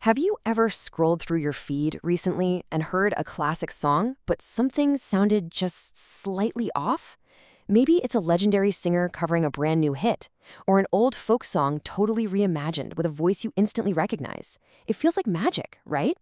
Have you ever scrolled through your feed recently and heard a classic song, but something sounded just slightly off? Maybe it's a legendary singer covering a brand new hit, or an old folk song totally reimagined with a voice you instantly recognize. It feels like magic, right?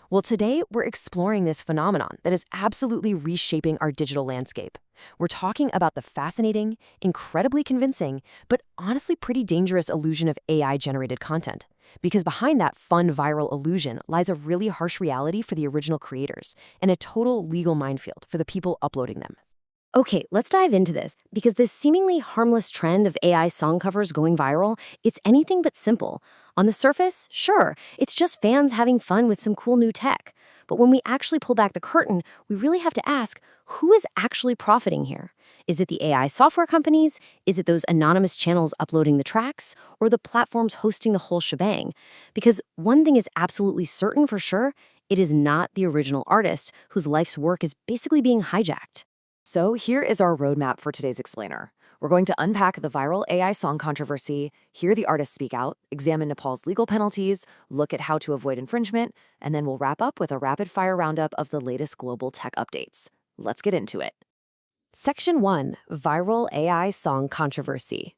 Well, today we're exploring this phenomenon that is absolutely reshaping our digital landscape. We're talking about the fascinating, incredibly convincing, but honestly pretty dangerous illusion of AI-generated content. Because behind that fun viral illusion lies a really harsh reality for the original creators and a total legal minefield for the people uploading them. Okay, let's dive into this, because this seemingly harmless trend of AI song covers going viral, it's anything but simple. On the surface, sure, it's just fans having fun with some cool new tech. But when we actually pull back the curtain, we really have to ask, who is actually profiting here? Is it the AI software companies? Is it those anonymous channels uploading the tracks? Or the platforms hosting the whole shebang? Because one thing is absolutely certain for sure, it is not the original artist whose life's work is basically being hijacked. So here is our roadmap for today's explainer. We're going to unpack the viral AI song controversy, hear the artists speak out, examine Nepal's legal penalties, look at how to avoid infringement, and then we'll wrap up with a rapid-fire roundup of the latest global tech updates. Let's get into it. Section 1. Viral AI song controversy.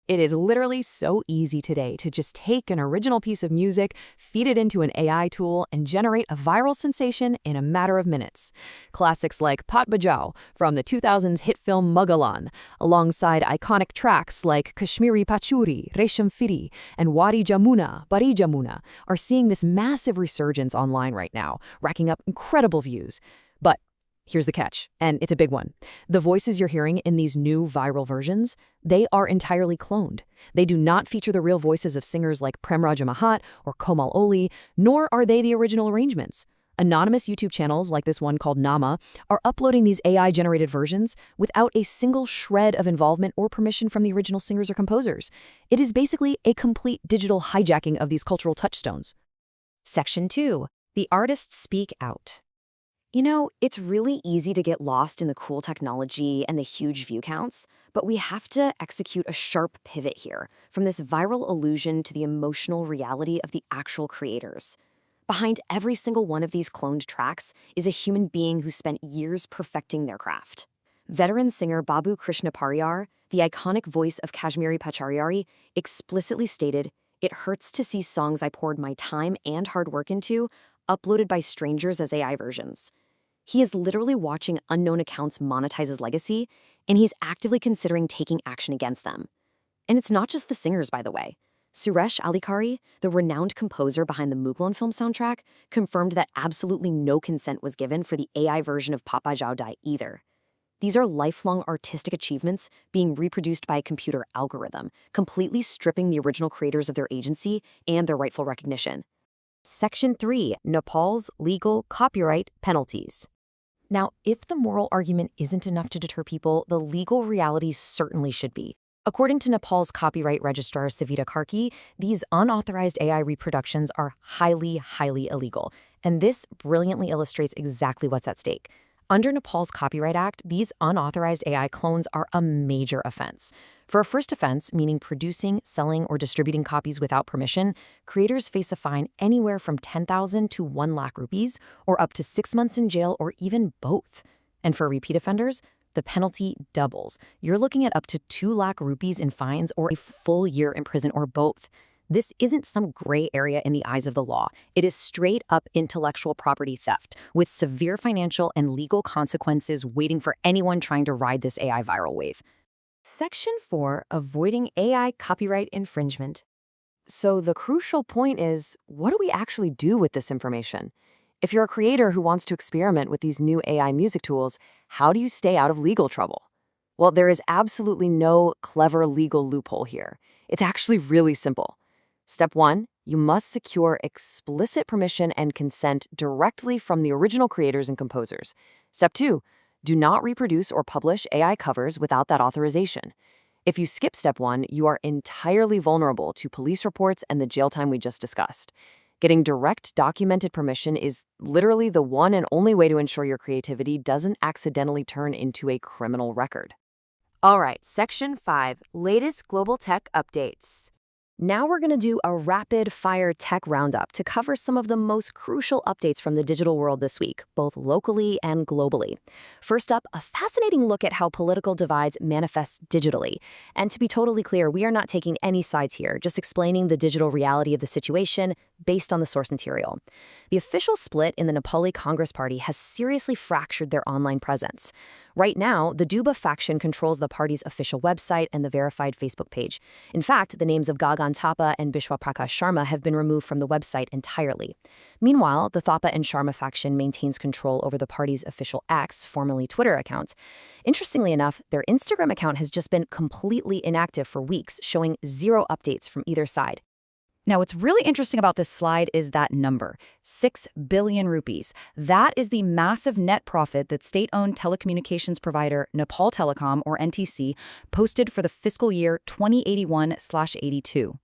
It is literally so easy today to just take an original piece of music, feed it into an AI tool, and generate a viral sensation in a matter of minutes. Classics like Pat Bajao from the 2000s hit film Magalan, alongside iconic tracks like Kashmiri Pachuri, Resham Firi, and Wadi Jamuna, Bari Jamuna, are seeing this massive resurgence online right now, racking up incredible views. But here's the catch, and it's a big one. The voices you're hearing in these new viral versions, they are entirely cloned. They do not feature the real voices of singers like Prem Raja Mahat or Komal Oli, nor are they the original arrangements. Anonymous YouTube channels like this one called Nama are uploading these AI-generated versions without a single shred of involvement or permission from the original singers or composers. It is basically a complete digital hijacking of these cultural touchstones. Section 2. The artists speak out. You know, it's really easy to get lost in the cool technology and the huge view counts, but we have to execute a sharp pivot here, from this viral illusion to the emotional reality of the actual creators. Behind every single one of these cloned tracks is a human being who spent years perfecting their craft. Veteran singer Babu Krishna Pariyar, the iconic voice of Kashmiri Pachariari, explicitly stated, "It hurts to see songs I poured my time and hard work into uploaded by strangers as AI versions." He is literally watching unknown accounts monetize his legacy, and he's actively considering taking action against them. And it's not just the singers, by the way. Suresh Alikari, the renowned composer behind the Mughal film soundtrack, confirmed that absolutely no consent was given for the AI version of Papa Jao Dai either. These are lifelong artistic achievements being reproduced by a computer algorithm, completely stripping the original creators of their agency and their rightful recognition. Section 3. Nepal's legal copyright penalties. Now, if the moral argument isn't enough to deter people, the legal reality certainly should be. According to Nepal's copyright registrar Savita Karki, these unauthorized AI reproductions are highly illegal. And this brilliantly illustrates exactly what's at stake. Under Nepal's Copyright Act, these unauthorized AI clones are a major offense. For a first offense, meaning producing, selling, or distributing copies without permission, creators face a fine anywhere from 10,000 to 1 lakh rupees, or up to 6 months in jail, or even both. And for repeat offenders, the penalty doubles. You're looking at up to 2 lakh rupees in fines or a full year in prison, or both. This isn't some gray area in the eyes of the law. It is straight up intellectual property theft, with severe financial and legal consequences waiting for anyone trying to ride this AI viral wave. Section 4. Avoiding AI copyright infringement. So the crucial point is, what do we actually do with this information? If you're a creator who wants to experiment with these new AI music tools, how do you stay out of legal trouble? Well, there is absolutely no clever legal loophole here. It's actually really simple. Step 1, you must secure explicit permission and consent directly from the original creators and composers. Step 2, do not reproduce or publish AI covers without that authorization. If you skip step 1, you are entirely vulnerable to police reports and the jail time we just discussed. Getting direct documented permission is literally the one and only way to ensure your creativity doesn't accidentally turn into a criminal record. All right, Section 5, latest global tech updates. Now we're going to do a rapid-fire tech roundup to cover some of the most crucial updates from the digital world this week, both locally and globally. First up, a fascinating look at how political divides manifest digitally. And to be totally clear, we are not taking any sides here, just explaining the digital reality of the situation based on the source material. The official split in the Nepali Congress Party has seriously fractured their online presence. Right now, the Duba faction controls the party's official website and the verified Facebook page. In fact, the names of Gagan Thapa and Bishwa Prakash Sharma have been removed from the website entirely. Meanwhile, the Thapa and Sharma faction maintains control over the party's official X, formerly Twitter, account. Interestingly enough, their Instagram account has just been completely inactive for weeks, showing zero updates from either side. Now, what's really interesting about this slide is that number, 6 billion rupees. That is the massive net profit that state-owned telecommunications provider Nepal Telecom, or NTC, posted for the fiscal year 2081/82.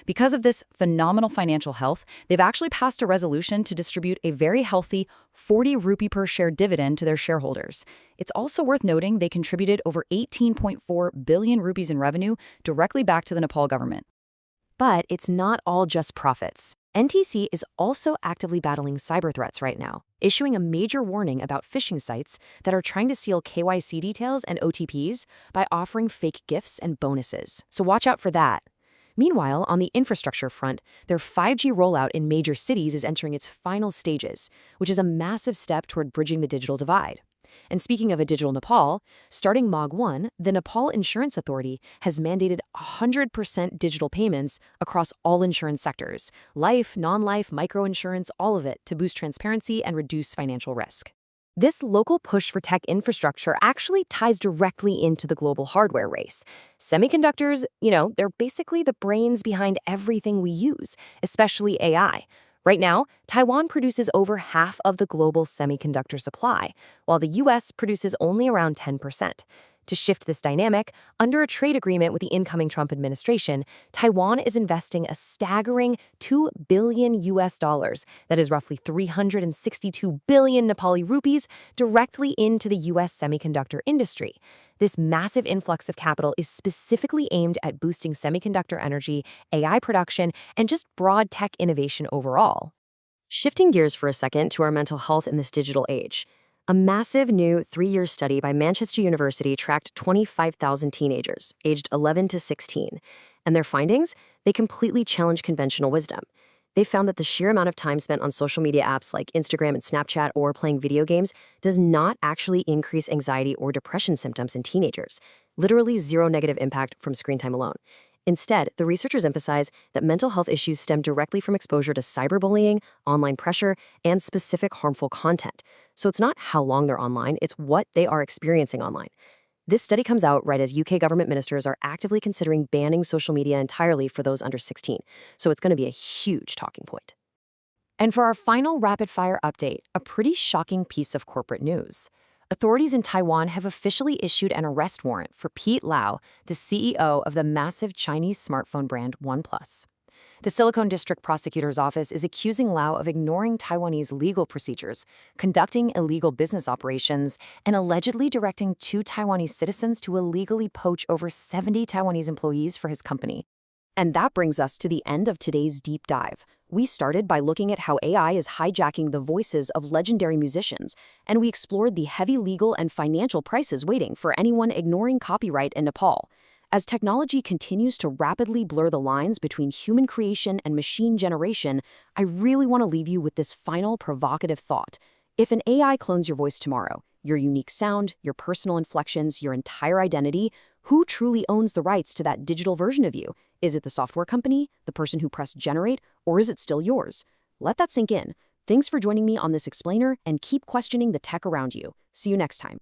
Because of this phenomenal financial health, they've actually passed a resolution to distribute a very healthy 40 rupee per share dividend to their shareholders. It's also worth noting they contributed over 18.4 billion rupees in revenue directly back to the Nepal government. But it's not all just profits. NTC is also actively battling cyber threats right now, issuing a major warning about phishing sites that are trying to steal KYC details and OTPs by offering fake gifts and bonuses. So watch out for that. Meanwhile, on the infrastructure front, their 5G rollout in major cities is entering its final stages, which is a massive step toward bridging the digital divide. And speaking of a digital Nepal, starting Mog 1, the Nepal Insurance Authority has mandated 100% digital payments across all insurance sectors, life, non-life, microinsurance, all of it, to boost transparency and reduce financial risk. This local push for tech infrastructure actually ties directly into the global hardware race. Semiconductors, they're basically the brains behind everything we use, especially AI. Right now, Taiwan produces over half of the global semiconductor supply, while the U.S. produces only around 10%. To shift this dynamic, under a trade agreement with the incoming Trump administration, Taiwan is investing a staggering $2 billion that is roughly 362 billion Nepali rupees, directly into the U.S. semiconductor industry. This massive influx of capital is specifically aimed at boosting semiconductor energy, AI production, and just broad tech innovation overall. Shifting gears for a second to our mental health in this digital age. A massive new 3-year study by Manchester University tracked 25,000 teenagers, aged 11 to 16. And their findings? They completely challenge conventional wisdom. They found that the sheer amount of time spent on social media apps like Instagram and Snapchat or playing video games does not actually increase anxiety or depression symptoms in teenagers. Literally zero negative impact from screen time alone. Instead, the researchers emphasize that mental health issues stem directly from exposure to cyberbullying, online pressure, and specific harmful content. So it's not how long they're online, it's what they are experiencing online. This study comes out right as UK government ministers are actively considering banning social media entirely for those under 16. So it's going to be a huge talking point. And for our final rapid-fire update, a pretty shocking piece of corporate news. Authorities in Taiwan have officially issued an arrest warrant for Pete Lau, the CEO of the massive Chinese smartphone brand OnePlus. The Silicon District Prosecutor's Office is accusing Lau of ignoring Taiwanese legal procedures, conducting illegal business operations, and allegedly directing 2 Taiwanese citizens to illegally poach over 70 Taiwanese employees for his company. And that brings us to the end of today's deep dive. We started by looking at how AI is hijacking the voices of legendary musicians, and we explored the heavy legal and financial prices waiting for anyone ignoring copyright in Nepal. As technology continues to rapidly blur the lines between human creation and machine generation, I really want to leave you with this final provocative thought. If an AI clones your voice tomorrow, your unique sound, your personal inflections, your entire identity, who truly owns the rights to that digital version of you? Is it the software company, the person who pressed generate, or is it still yours? Let that sink in. Thanks for joining me on this explainer, and keep questioning the tech around you. See you next time.